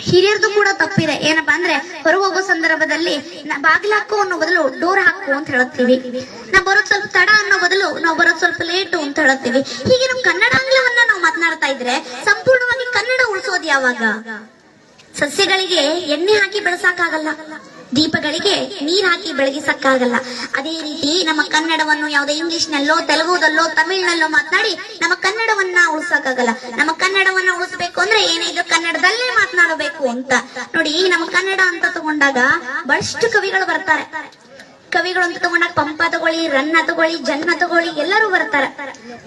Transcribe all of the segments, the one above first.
ಹಿರಿಯರ್ದು ಕೂಡ ತಪ್ಪಿದೆ. ಏನಪ್ಪಾ ಅಂದ್ರೆ ಹೊರ ಹೋಗೋ ಸಂದರ್ಭದಲ್ಲಿ ಬಾಗಿಲು ಹಾಕು ಅನ್ನೋ ಬದಲು ಡೋರ್ ಹಾಕು ಅಂತ ಹೇಳುತ್ತೀವಿ. ನಾವು ಬರೋದ್ ಸ್ವಲ್ಪ ತಡ ಅನ್ನೋ ಬದಲು ನಾವು ಬರೋದ್ ಸ್ವಲ್ಪ ಲೇಟು ಅಂತ ಹೇಳುತ್ತೀವಿ. ಹೀಗೆ ನಮ್ ಕನ್ನಡಾಂಗ್ಲವನ್ನ ನಾವು ಮಾತನಾಡ್ತಾ ಇದ್ರೆ ಸಂಪೂರ್ಣವಾಗಿ ಕನ್ನಡ ಉಳಿಸೋದು ಯಾವಾಗ? ಸಸ್ಯಗಳಿಗೆ ಎಣ್ಣೆ ಹಾಕಿ ಬೆಳೆಸಕ್ಕಾಗಲ್ಲ, ದೀಪಗಳಿಗೆ ನೀರ್ ಹಾಕಿ ಬೆಳಗಿಸಕ್ಕಾಗಲ್ಲ. ಅದೇ ರೀತಿ ನಮ್ಮ ಕನ್ನಡವನ್ನು ಯಾವುದೇ ಇಂಗ್ಲಿಷ್ ನಲ್ಲೋ ತೆಲುಗುದಲ್ಲೋ ತಮಿಳ್ನಲ್ಲೋ ಮಾತನಾಡಿ ನಮ್ಮ ಕನ್ನಡವನ್ನ ಉಳಿಸಕ್ಕಾಗಲ್ಲ. ನಮ್ಮ ಕನ್ನಡವನ್ನ ಉಳಿಸಬೇಕು ಅಂದ್ರೆ ಏನಿದ್ರು ಕನ್ನಡದಲ್ಲೇ ಮಾತನಾಡಬೇಕು ಅಂತ ನೋಡಿ. ನಮ್ಮ ಕನ್ನಡ ಅಂತ ತಗೊಂಡಾಗ ಬಹಳಷ್ಟು ಕವಿಗಳು ಬರ್ತಾರೆ. ಕವಿಗಳು ಅಂತ ತಗೊಂಡಾಗ ಪಂಪ ತಗೊಳ್ಳಿ, ರನ್ನ ತಗೊಳ್ಳಿ, ಜನ್ಮ ತಗೊಳ್ಳಿ, ಎಲ್ಲರೂ ಬರ್ತಾರೆ.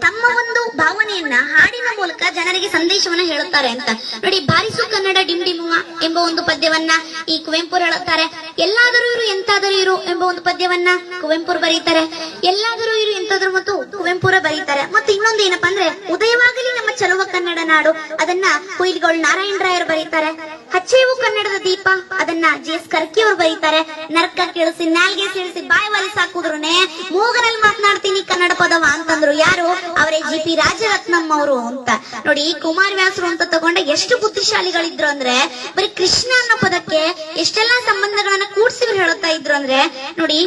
ತಮ್ಮ ಒಂದು ಭಾವನೆಯನ್ನ ಹಾಡಿನ ಮೂಲಕ ಜನರಿಗೆ ಸಂದೇಶವನ್ನ ಹೇಳುತ್ತಾರೆ ಅಂತ ನೋಡಿ. ಬಾರಿಸು ಕನ್ನಡ ಡಿಂಡಿಮುವ ಎಂಬ ಒಂದು ಪದ್ಯವನ್ನ ಈ ಕುವೆಂಪು ಹೇಳುತ್ತಾರೆ. ಎಲ್ಲಾದರೂ ಇರು ಎಂತಾದರೂ ಇರು ಎಂಬ ಒಂದು ಪದ್ಯವನ್ನ ಕುವೆಂಪು ಬರೀತಾರೆ. ಎಲ್ಲಾದರೂ ಇರು ಎಂತಾದರೂ ಮತ್ತು ಕುವೆಂಪುರ ಬರೀತಾರೆ. ಮತ್ತೆ ಇನ್ನೊಂದು ಏನಪ್ಪಾ ಅಂದ್ರೆ ಉದಯವಾಗಲಿ ನಮ್ಮ ಚಲುವ ಕನ್ನಡ ನಾಡು, ಅದನ್ನ ಕುಯಿಲ್ಗೋಳ್ ನಾರಾಯಣ ರಾಯರು ಬರೀತಾರೆ. ಹಚ್ಚೇವು ಕನ್ನಡದ ದೀಪ, ಅದನ್ನ ಜಿ.ಎಸ್. ಕರ್ಕಿ ಅವರು ಬರೀತಾರೆ. ನರ್ಕ ಕೇಳಿಸಿ ನಾಲ್ಗೆ ಸೇರಿಸಿ ಬಾಯಿ ವಾಲಿ ಸಾಕುದ್ರುನೆ ಮೂಗನಲ್ಲಿ ಮಾತನಾಡ್ತೀನಿ ಕನ್ನಡ ಪದವ ಅಂತಂದ್ರು. ಯಾರು? ಅವರೇ ಜಿ.ಪಿ. ರಾಜರತ್ನಂ ಅವರು ಅಂತ ನೋಡಿ. ಕುಮಾರವ್ಯಾಸರು ಅಂತ ತಗೊಂಡೆ ಎಷ್ಟು ಬುದ್ಧಿಶಾಲಿಗಳಿದ್ರು ಅಂದ್ರೆ ಬರೀ ಕೃಷ್ಣ ಅನ್ನೋ ಪದಕ್ಕೆ ಎಷ್ಟೆಲ್ಲಾ ಸಂಬಂಧಗಳನ್ನ ಕೂಡಿಸಿ ಹೇಳುತ್ತಾ ಇದ್ರು ಅಂದ್ರೆ ನೋಡಿ.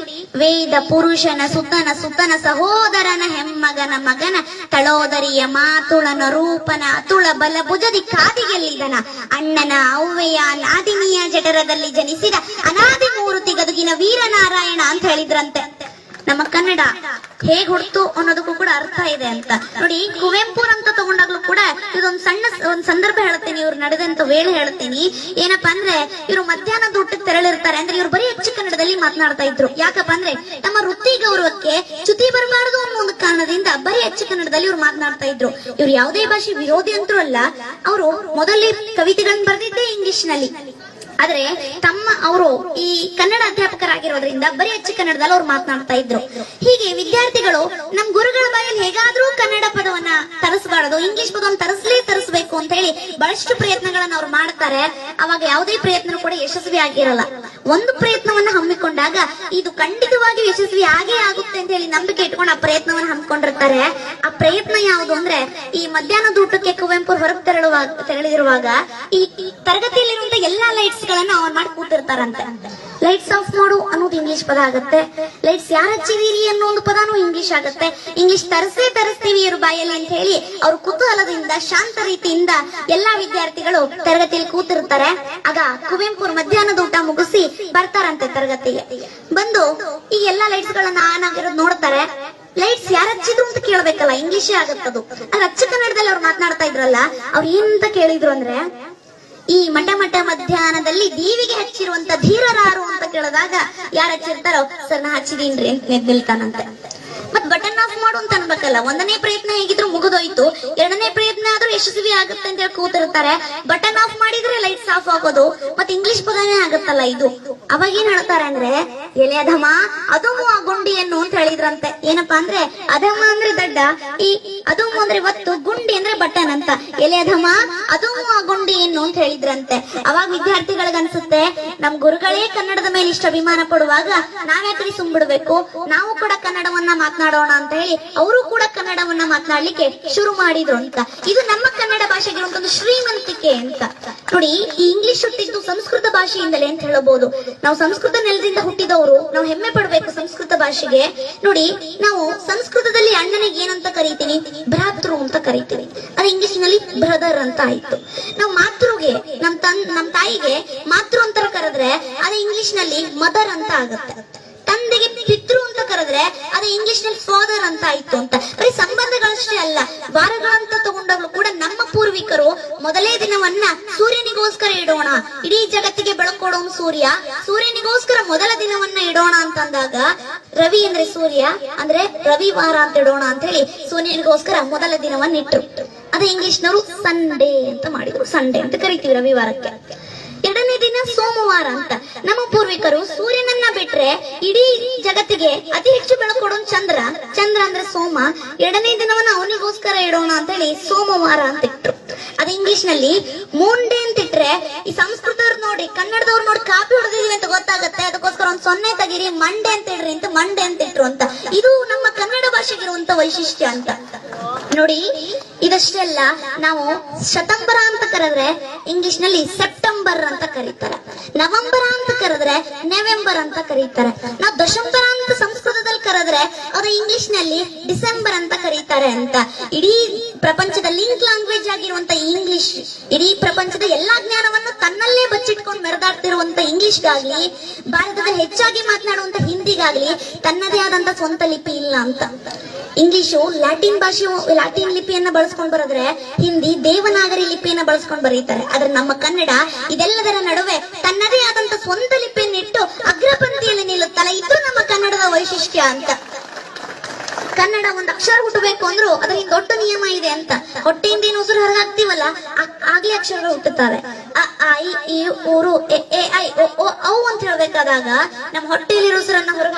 ವೇದ ಪುರುಷನ ಸುತನ ಸಹೋದರನ ಹೆಮ್ಮಗನ ಮಗನ ತಳೋದರಿಯ ಮಾತುಳನ ರೂಪನ ಅತುಳ ಬಲ ಭುಜದಿ ಕಾದಿಗೆಲ್ಲಿದನ ಅಣ್ಣನ ಅವ್ವೆಯ ನಾದಿನಿಯ ಜಠರದಲ್ಲಿ ಜನಿಸಿದ ಅನಾದಿ ಮೂರ್ತಿ ಗದುಗಿನ ವೀರನಾರಾಯಣ ಅಂತ ಹೇಳಿದ್ರಂತೆ. ನಮ್ಮ ಕನ್ನಡ ಹೇಗ್ ಹುಡ್ತು ಅನ್ನೋದಕ್ಕೂ ಕೂಡ ಅರ್ಥ ಇದೆ ಅಂತ ನೋಡಿ. ಕುವೆಂಪು ಅಂತ ತಗೊಂಡಾಗ್ಲೂ ಕೂಡ ಇದೊಂದು ಒಂದ್ ಸಂದರ್ಭ ಹೇಳ್ತೀನಿ, ಇವ್ರು ನಡೆದಂತ ವೇಳೆ ಹೇಳ್ತೀನಿ. ಏನಪ್ಪಾ ಅಂದ್ರೆ ಇವ್ರು ಮಧ್ಯಾಹ್ನದ ಊಟಕ್ಕೆ ತೆರಳಿರ್ತಾರೆ. ಅಂದ್ರೆ ಇವ್ರು ಬರೀ ಹೆಚ್ಚು ಕನ್ನಡದಲ್ಲಿ ಮಾತನಾಡ್ತಾ ಇದ್ರು. ಯಾಕಪ್ಪ ಅಂದ್ರೆ ನಮ್ಮ ವೃತ್ತಿ ಗೌರವಕ್ಕೆ ಚ್ಯುತಿ ಬರಬಾರದು ಅನ್ನೋ ಒಂದು ಕಾರಣದಿಂದ ಬರೀ ಹೆಚ್ಚು ಕನ್ನಡದಲ್ಲಿ ಇವ್ರು ಮಾತನಾಡ್ತಾ ಇದ್ರು. ಇವ್ರು ಯಾವುದೇ ಭಾಷೆ ವಿರೋಧಿ ಅಂತೂ ಅಲ್ಲ. ಅವರು ಮೊದಲೇ ಕವಿತೆಗಳನ್ನ ಬರೆದಿದ್ದೇ ಇಂಗ್ಲಿಷ್ ನಲ್ಲಿ. ಆದ್ರೆ ಅವರು ಈ ಕನ್ನಡ ಅಧ್ಯಾಪಕರಾಗಿರೋದ್ರಿಂದ ಬರೀ ಹೆಚ್ಚು ಕನ್ನಡದಲ್ಲಿ ಅವ್ರು ಮಾತನಾಡ್ತಾ ಇದ್ರು. ಹೀಗೆ ವಿದ್ಯಾರ್ಥಿಗಳು ನಮ್ ಗುರುಗಳ ಬಾಯಲ್ಲಿ ಹೇಗಾದ್ರೂ ಕನ್ನಡ ಪದವನ್ನ ತರಿಸಬಾರದು, ಇಂಗ್ಲಿಷ್ ಪದವನ್ನ ತರಿಸಬೇಕು ಅಂತ ಹೇಳಿ ಬಹಳಷ್ಟು ಪ್ರಯತ್ನಗಳನ್ನ ಅವ್ರು ಮಾಡ್ತಾರೆ. ಅವಾಗ ಯಾವುದೇ ಪ್ರಯತ್ನ ಕೂಡ ಯಶಸ್ವಿ ಆಗಿರಲ್ಲ. ಒಂದು ಪ್ರಯತ್ನವನ್ನ ಹಮ್ಮಿಕೊಂಡಾಗ ಇದು ಖಂಡಿತವಾಗಿ ಯಶಸ್ವಿ ಆಗೇ ಆಗುತ್ತೆ ಅಂತ ಹೇಳಿ ನಂಬಿಕೆ ಇಟ್ಕೊಂಡು ಆ ಪ್ರಯತ್ನವನ್ನ ಹಮ್ಮಿಕೊಂಡಿರ್ತಾರೆ. ಆ ಪ್ರಯತ್ನ ಯಾವುದು ಅಂದ್ರೆ ಈ ಮಧ್ಯಾಹ್ನದ ಊಟಕ್ಕೆ ಕುವೆಂಪು ಹೊರಗೆ ತೆರಳಿರುವಾಗ ಈ ತರಗತಿಯಲ್ಲಿರುವಂತ ಎಲ್ಲಾ ಲೈಟ್ಸ್ ಗಳನ್ನ ಆನ್ ಮಾಡಿ ಕೂತಿರ್ತಾರಂತೆ. ಲೈಟ್ಸ್ ಆಫ್ ಮಾಡು ಅನ್ನೋದು ಇಂಗ್ಲಿಷ್ ಪದ ಆಗುತ್ತೆ. ಲೈಟ್ಸ್ ಯಾರು ಹಚ್ಚಿದೀರಿ ಅನ್ನೋ ಒಂದು ಪದಾನು ಇಂಗ್ಲಿಷ್ ಆಗುತ್ತೆ. ಇಂಗ್ಲಿಷ್ ತರಿಸ್ತೀವಿ ಇವ್ರ ಬಾಯಲ್ಲಿ ಅಂತ ಹೇಳಿ ಅವ್ರ ಕುತೂಹಲದಿಂದ ಶಾಂತ ರೀತಿಯಿಂದ ಎಲ್ಲಾ ವಿದ್ಯಾರ್ಥಿಗಳು ತರಗತಿಯಲ್ಲಿ ಕೂತಿರ್ತಾರೆ. ಆಗ ಕುವೆಂಪು ಮಧ್ಯಾಹ್ನದ ಊಟ ಮುಗಿಸಿ ಬರ್ತಾರಂತೆ ತರಗತಿಗೆ. ಬಂದು ಈ ಎಲ್ಲಾ ಲೈಟ್ಸ್ ಗಳನ್ನ ಆನ್ ಆಗಿರೋದು ನೋಡ್ತಾರೆ. ಲೈಟ್ಸ್ ಯಾರು ಹಚ್ಚಿದ್ರು ಅಂತ ಕೇಳ್ಬೇಕಲ್ಲ, ಇಂಗ್ಲಿಷೇ ಆಗತ್ತದು. ಅದು ಅಚ್ಚ ಕನ್ನಡದಲ್ಲಿ ಅವ್ರು ಮಾತನಾಡ್ತಾ ಇದ್ರಲ್ಲ, ಅವ್ರು ಏನಂತ ಕೇಳಿದ್ರು ಅಂದ್ರೆ ಈ ಮಠ ಮಧ್ಯಾಹ್ನದಲ್ಲಿ ದೀವಿಗೆ ಹಚ್ಚಿರುವಂತ ಧೀರರಾರು ಅಂತ ಕೇಳಿದಾಗ ಯಾರು ಹಚ್ಚಿರ್ತಾರೋ ಸರ್ ನಾ ಹಚ್ಚಿದೀನ್ರಿ ಅಂತ ನಿಲ್ತಾನಂತೆ. ಮತ್ ಬಟನ್ ಆಫ್ ಮಾಡು ಅಂತ ಅನ್ಬೇಕಲ್ಲ. ಒಂದನೇ ಪ್ರಯತ್ನ ಹೇಗಿದ್ರು ಮುಗಿದೋಯ್ತು, ಎರಡನೇ ಪ್ರಯತ್ನ ಆದ್ರೂ ಯಶಸ್ವಿ ಆಗುತ್ತೆ ಅಂತ ಹೇಳಿ ಕೂತಿರ್ತಾರೆ. ಬಟನ್ ಆಫ್ ಮಾಡಿದ್ರೆ ಲೈಟ್ಸ್ ಆಫ್ ಆಗೋದು, ಮತ್ತೆ ಇಂಗ್ಲಿಷ್ ಪದನೇ ಆಗುತ್ತಲ್ಲ ಇದು. ಅವಾಗ ಏನ್ ಹೇಳ್ತಾರೆ ಅಂದ್ರೆ ಎಲೆ ಅಧಮ ಅದುಮು ಆ ಗುಂಡಿಯನ್ನು ಅಂತ ಹೇಳಿದ್ರಂತೆ. ಏನಪ್ಪಾ ಅಂದ್ರೆ ಅಧಮ ಅಂದ್ರೆ ದಡ್ಡ, ಈ ಅದುಮು ಅಂದ್ರೆ ಒತ್ತು, ಗುಂಡಿ ಅಂದ್ರೆ ಬಟನ್ ಅಂತ. ಎಲೆ ಅಧಮ ಅದುಮು ಆ ಗುಂಡಿಯನ್ನು ಅಂತ ಹೇಳಿದ್ರಂತೆ. ಅವಾಗ ವಿದ್ಯಾರ್ಥಿಗಳಿಗೆ ಅನ್ಸುತ್ತೆ ನಮ್ ಗುರುಗಳೇ ಕನ್ನಡದ ಮೇಲೆ ಇಷ್ಟ ಅಭಿಮಾನ ಪಡುವಾಗ ನಾವ್ಯಾಕ್ರಿ ಸುಮ್ಬಿಡ್ಬೇಕು, ನಾವು ಕೂಡ ಕನ್ನಡವನ್ನ ಮಾತನಾಡೋಣ ಅಂತ ಹೇಳಿ ಅವರು ಕೂಡ ಕನ್ನಡವನ್ನ ಮಾತನಾಡ್ಲಿಕ್ಕೆ ಶುರು ಮಾಡಿದ್ರು ಅಂತ. ಇದು ನಮ್ಮ ಕನ್ನಡ ಭಾಷೆಗೆ ಒಂದು ಶ್ರೀಮಂತಿಕೆ ಅಂತ ನೋಡಿ. ಈ ಇಂಗ್ಲಿಷ್ ಹುಟ್ಟಿದ್ದು ಸಂಸ್ಕೃತ ಭಾಷೆಯಿಂದಲೇ ಅಂತ ಹೇಳಬಹುದು. ನಾವು ಸಂಸ್ಕೃತ ನೆಲದಿಂದ ಹುಟ್ಟಿದವರು, ನಾವು ಹೆಮ್ಮೆ ಪಡಬೇಕು ಸಂಸ್ಕೃತ ಭಾಷೆಗೆ. ನೋಡಿ, ನಾವು ಸಂಸ್ಕೃತದಲ್ಲಿ ಅಣ್ಣನಿಗೆ ಏನಂತ ಕರಿತೀವಿ? ಭ್ರಾತೃ ಅಂತ ಕರಿತೀವಿ. ಅದು ಇಂಗ್ಲಿಷ್ ನಲ್ಲಿ ಬ್ರದರ್ ಅಂತ ಆಯ್ತು. ನಾವು ಮಾತೃಗೆ ನಮ್ ತಾಯಿಗೆ ಮಾತೃ ಅಂತ ಕರೆದ್ರೆ ಅದು ಇಂಗ್ಲಿಷ್ ನಲ್ಲಿ ಮದರ್ ಅಂತ ಆಗುತ್ತೆ. ತಂದೆಗೆ ಪಿತೃ ಅಂತ ಕರೆದ್ರೆ ಅದು ಇಂಗ್ಲಿಷ್ ನಲ್ಲಿ ಫಾದರ್ ಅಂತ ಆಯ್ತು ಅಂತ. ಬರೀ ಸಂಬಂಧಗಳಷ್ಟೇ ಅಲ್ಲ, ವಾರಗಳಂತ ತಗೊಂಡಾಗ್ಲೂ ಕೂಡ ನಮ್ಮ ಪೂರ್ವಿಕರು ಮೊದಲೇ ದಿನವನ್ನ ಸೂರ್ಯನಿಗೋಸ್ಕರ ಇಡೋಣ, ಇಡೀ ಜಗತ್ತಿಗೆ ಬೆಳಕೊಡೋನು ಸೂರ್ಯ, ಸೂರ್ಯನಿಗೋಸ್ಕರ ಮೊದಲ ದಿನವನ್ನ ಇಡೋಣ ಅಂತಂದಾಗ ರವಿ ಅಂದ್ರೆ ಸೂರ್ಯ ಅಂದ್ರೆ ರವಿವಾರ ಅಂತ ಇಡೋಣ ಅಂತ ಹೇಳಿ ಸೂರ್ಯನಿಗೋಸ್ಕರ ಮೊದಲ ದಿನವನ್ನ ಇಟ್ರು. ಅದೇ ಇಂಗ್ಲಿಷ್ನವರು ಸಂಡೇ ಅಂತ ಮಾಡಿದ್ರು. ಸಂಡೇ ಅಂತ ಕರಿತೀವಿ ರವಿವಾರಕ್ಕೆ. ಎರಡನೇ ದಿನ ಸೋಮವಾರ ಅಂತ. ನಮ್ಮ ಪೂರ್ವಿಕರು ಸೂರ್ಯನನ್ನ ಬಿಟ್ರೆ ಇಡೀ ಜಗತ್ತಿಗೆ ಅತಿ ಹೆಚ್ಚು ಬೆಳಕೊಡೋನು ಚಂದ್ರ ಅಂದ್ರೆ ಸೋಮ. ಎರಡನೇ ದಿನವನ್ನ ಅವನಿಗೋಸ್ಕರ ಇಡೋಣ ಅಂತ ಹೇಳಿ ಸೋಮವಾರ ಅಂತ ಇಟ್ರು. ಅದು ಇಂಗ್ಲಿಷ್ ನಲ್ಲಿ ಮೂನ್ ಡೇ ಅಂತ ಇಟ್ರೆ, ಈ ಸಂಸ್ಕೃತವ್ರು ನೋಡಿ ಕನ್ನಡದವ್ರು ನೋಡಿ ಕಾಪಿ ಹೊಡೆದಿದೀವಿ ಅಂತ ಗೊತ್ತಾಗತ್ತೆ. ಅದಕ್ಕೋಸ್ಕರ ಒಂದ್ 0 ತೆಗೀರಿ, ಮಂಡೆ ಅಂತ ಇಡ್ರಿ ಅಂತ ಮಂಡೆ ಅಂತ ಇಟ್ರು ಅಂತ. ಇದು ನಮ್ಮ ಕನ್ನಡ ಭಾಷೆಗಿರುವಂತ ವೈಶಿಷ್ಟ್ಯ ಅಂತ. ನೋಡಿ, ಇದಷ್ಟೇ ಅಲ್ಲ, ನಾವು ಶತಂಬರ ಅಂತ ಕರೆದ್ರೆ ಇಂಗ್ಲಿಷ್ ನಲ್ಲಿ ಸೆಪ್ಟೆಂಬರ್ ಅಂತ ಕರೀತಾರೆ. ನವೆಂಬರ್ ಅಂತ ಕರೆದ್ರೆ ನವೆಂಬರ್ ಅಂತ ಕರೀತಾರೆ. ನಾವು ದಶಂಬರ ಅಂತ ಸಂಸ್ಕೃತದಲ್ಲಿ ಕರೆದ್ರೆ ಅದು ಇಂಗ್ಲಿಷ್ ನಲ್ಲಿ ಡಿಸೆಂಬರ್ ಅಂತ ಕರೀತಾರೆ ಅಂತ. ಇಡೀ ಪ್ರಪಂಚದ ಲಿಂಕ್ ಲ್ಯಾಂಗ್ವೇಜ್ ಆಗಿರುವಂತ ಇಂಗ್ಲಿಷ್, ಇಡೀ ಪ್ರಪಂಚದ ಎಲ್ಲಾ ಜ್ಞಾನವನ್ನು ತನ್ನಲ್ಲೇ ಬಚ್ಚಿಟ್ಕೊಂಡು ಮೆರೆದಾಡ್ತಿರುವಂತ ಇಂಗ್ಲಿಷ್ಗಾಗ್ಲಿ, ಭಾರತದಲ್ಲಿ ಹೆಚ್ಚಾಗಿ ಮಾತನಾಡುವಂತ ಹಿಂದಿಗಾಗ್ಲಿ ತನ್ನದೇ ಆದಂತ ಸ್ವಂತ ಲಿಪಿ ಇಲ್ಲ ಅಂತ. ಇಂಗ್ಲಿಷು ಲ್ಯಾಟಿನ್ ಲಿಪಿಯನ್ನ ಬಳಸ್ಕೊಂಡ್ ಬರೆದ್ರೆ, ಹಿಂದಿ ದೇವನಾಗರಿ ಲಿಪಿಯನ್ನ ಬಳಸ್ಕೊಂಡ್ ಬರೀತಾರೆ. ಆದ್ರೆ ನಮ್ಮ ಕನ್ನಡ ಇದೆಲ್ಲದರ ನಡುವೆ ತನ್ನದೇ ಆದಂತ ಸ್ವಂತ ಲಿಪಿಯನ್ನಿಟ್ಟು ಅಗ್ರಪಂಕ್ತಿಯಲ್ಲಿ ನಿಲ್ಲುತ್ತಲ್ಲ, ಇದು ನಮ್ಮ ಕನ್ನಡದ ವೈಶಿಷ್ಟ್ಯ ಅಂತ. ಕನ್ನಡ ಒಂದ್ ಅಕ್ಷರ ಹುಟ್ಟಬೇಕು ಅಂದ್ರೂ ಅದರಿಂದ ದೊಡ್ಡ ನಿಯಮ ಇದೆ ಅಂತ. ಹೊಟ್ಟೆಯಿಂದ ಏನು ಉಸಿರು ಹೊರಗೆ ಹಾಕ್ತಿವಲ್ಲ, ಆಗ್ಲೇ ಅಕ್ಷರಗಳು ಹುಟ್ಟುತ್ತವೆ. ಅ ಆ ಇ ಈ ಊರು ಎ ಎ ಐ ಒ ಓ ಔ ಅಂತ ಹೇಳ್ಬೇಕಾದಾಗ ನಮ್ಮ ಹೊಟ್ಟೆಯಲ್ಲಿರೋ ಉಸಿರನ್ನ ಹೊರಗೆ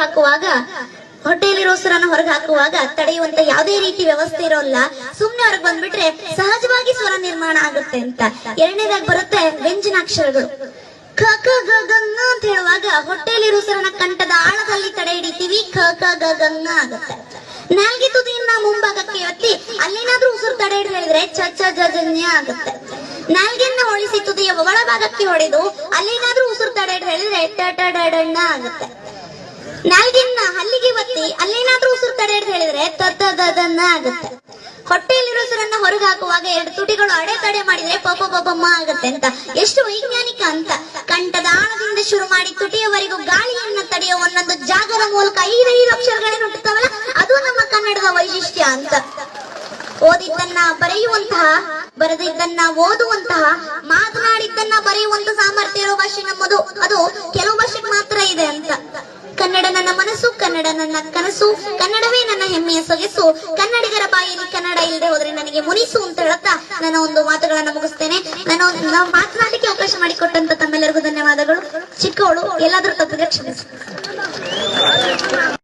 ಹಾಕುವಾಗ ತಡೆಯುವಂತ ಯಾವುದೇ ರೀತಿ ವ್ಯವಸ್ಥೆ ಇರೋಲ್ಲ. ಸುಮ್ನೆ ಹೊರಗೆ ಬಂದ್ಬಿಟ್ರೆ ಸಹಜವಾಗಿ ಸ್ವರ ನಿರ್ಮಾಣ ಆಗುತ್ತೆ ಅಂತ. ಎರಡನೇದಾಗಿ ಬರುತ್ತೆ ವ್ಯಂಜನಾಕ್ಷರಗಳು. ಕ ಕ ಗ ಗ ಂಗ ಅಂತ ಹೇಳುವಾಗ ಹೊಟ್ಟೆಯಲ್ಲಿರೋ ಉಸಿರನ್ನ ಕಂಠದ ಆಳದಲ್ಲಿ ತಡೆ ಹಿಡಿತೀವಿ, ಕ ಕ ಗ ಗ ಂಗ ಆಗುತ್ತೆ. ನಾಲ್ಗೆ ತುದಿಯಿಂದ ಮುಂಭಾಗಕ್ಕೆ ಎತ್ತಿ ಅಲ್ಲೇನಾದ್ರೂ ಉಸಿರು ತಡೆ ಹಿಡಿದು ಹೇಳಿದ್ರೆ ಚ ಚ ಜ ಜ ಜ್ಞ ಆಗುತ್ತೆ. ನಾಲ್ಗೆನ್ನ ಹೊಳಿಸಿ ತುದಿಯ ಒಳಭಾಗಕ್ಕೆ ಹೊಡೆದು ಅಲ್ಲೇನಾದ್ರೂ ಉಸಿರು ತಡೆ ಹಿಡಿದು ಹೇಳಿದ್ರೆ ಟ ಟ ಡ ಡ ಣ ಆಗುತ್ತೆ. ನಾಲ್ಗೆನ್ನ ಹಲ್ಲಿಗೆ ಒತ್ತಿ ಅಲ್ಲೇನಾದ್ರೂ ಉಸಿರು ತಡೆ ಹಿಡಿದು ಹೇಳಿದ್ರೆ ತ ತ ದ ದ ನ ಆಗುತ್ತೆ. ಹೊಟ್ಟೆಯಲ್ಲಿರೋ ಉಸಿರನ್ನ ಹೊರಗೆ ಹಾಕುವಾಗ 2 ತುಟಿಗಳು ಅಡೆತಡೆ ಮಾಡಿದ್ರೆ ಪ ಪ ಪ ಪ ಮ ಆಗುತ್ತೆ ಅಂತ. ಎಷ್ಟು ವೈಜ್ಞಾನಿಕ ಅಂತ. ಕಂಠದ ಆಳದಿಂದ ಶುರು ಮಾಡಿ ತುಟಿಯವರೆಗೂ ಗಾಳಿಯನ್ನ ತಡೆಯೋ ಒಂದೊಂದು ಜಾಗದ ಮೂಲಕ 5 ಅಕ್ಷರಗಳೇನು ಹುಟ್ಟುತ್ತವಲ್ಲ, ಅದು ನಮ್ಮ ಕನ್ನಡದ ವೈಶಿಷ್ಟ್ಯ ಅಂತ. ಓದಿದ್ದನ್ನ ಬರೆಯುವಂತಹ, ಬರೆದಿದ್ದನ್ನ ಓದುವಂತಹ, ಮಾತನಾಡಿದ್ದನ್ನ ಬರೆಯುವಂತ ಸಾಮರ್ಥ್ಯ ಇರೋ ಭಾಷೆ ನಮ್ಮದು. ಅದು ಕೆಲವು ಭಾಷೆಗೆ ಮಾತ್ರ ಇದೆ ಅಂತ. ಕನ್ನಡ ನನ್ನ ಮನಸ್ಸು, ಕನ್ನಡ ನನ್ನ ಕನಸು, ಕನ್ನಡವೇ ನನ್ನ ಹೆಮ್ಮೆಯ ಸೊಗಸು, ಕನ್ನಡಿಗರ ಬಾಯಲ್ಲಿ ಕನ್ನಡ ಇಲ್ಲದೆ ಹೋದ್ರೆ ನನಗೆ ಮುನಿಸು ಅಂತ ಹೇಳುತ್ತಾ ನನ್ನ ಒಂದು ಮಾತುಗಳನ್ನ ಮುಗಿಸ್ತೇನೆ. ನಾವು ಮಾತನಾಡಲಿಕ್ಕೆ ಅವಕಾಶ ಮಾಡಿಕೊಟ್ಟಂತ ತಮ್ಮೆಲ್ಲರಿಗೂ ಧನ್ಯವಾದಗಳು. ಚಿಕ್ಕವಳು, ಎಲ್ಲಾದ್ರೂ ತಪ್ಪಿಗೆ ಕ್ಷಮಿಸಿ.